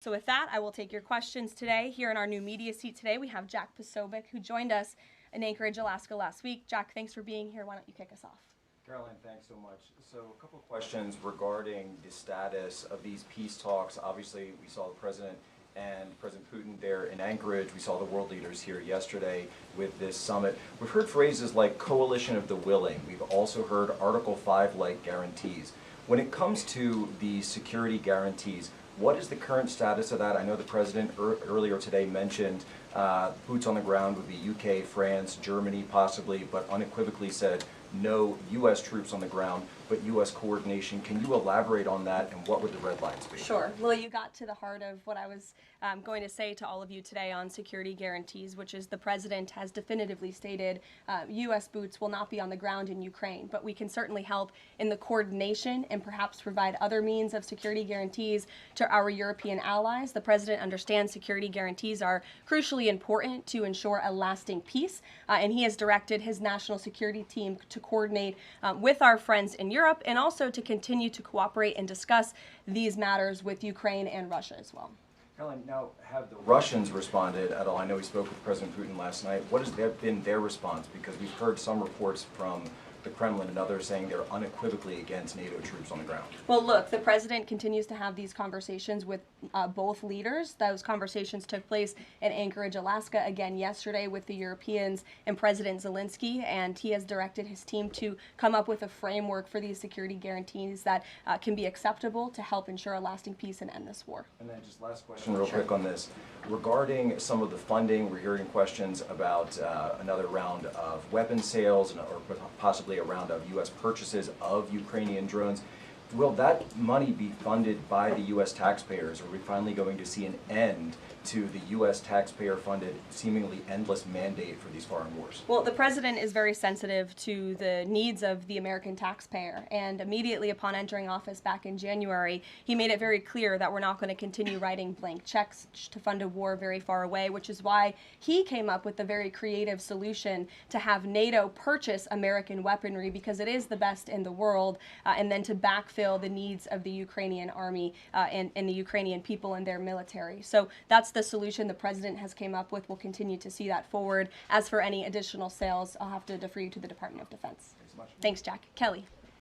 So with that, I will take your questions today. Here in our new media seat today, we have Jack Posobiec, who joined us in Anchorage, Alaska last week. Jack, thanks for being here. Why don't you kick us off? Caroline, thanks so much. So a couple of questions regarding the status of these peace talks. Obviously, we saw the President and President Putin there in Anchorage. We saw the world leaders here yesterday with this summit. We've heard phrases like coalition of the willing. We've also heard Article 5-like guarantees. When it comes to the security guarantees, what is the current status of that? I know the President earlier today mentioned boots on the ground would be UK, France, Germany possibly, but unequivocally said no U.S. troops on the ground, but U.S. coordination. Can you elaborate on that, and what would the red lines be? Sure. Well, you got to the heart of what I was going to say to all of you today on security guarantees, which is the President has definitively stated U.S. boots will not be on the ground in Ukraine, but we can certainly help in the coordination and perhaps provide other means of security guarantees to our European allies. The President understands security guarantees are crucially important to ensure a lasting peace, and he has directed his national security team to coordinate with our friends in Europe and also to continue to cooperate and discuss these matters with Ukraine and Russia as well. Caroline, now have the Russians responded at all? I know we spoke with President Putin last night. What has been their response? Because we've heard some reports from the Kremlin and others saying they're unequivocally against NATO troops on the ground. Well, look, the President continues to have these conversations with both leaders. Those conversations took place in Anchorage, Alaska, again yesterday with the Europeans and President Zelensky, and he has directed his team to come up with a framework for these security guarantees that can be acceptable to help ensure a lasting peace and end this war. And then just last question real quick on this. Regarding some of the funding, we're hearing questions about another round of weapon sales or possibly a round of U.S. purchases of Ukrainian drones. Will that money be funded by the U.S. taxpayers? Are we finally going to see an end to the U.S. taxpayer-funded, seemingly endless mandate for these foreign wars? Well, the President is very sensitive to the needs of the American taxpayer, and immediately upon entering office back in January, he made it very clear that we're not going to continue writing blank checks to fund a war very far away, which is why he came up with the very creative solution to have NATO purchase American weaponry because it is the best in the world, and then to backfill the needs of the Ukrainian army and the Ukrainian people and their military. So that's the solution the President has came up with. We'll continue to see that forward. As for any additional sales, I'll have to defer you to the Department of Defense. Thanks so much. Thanks, Jack. Kelly.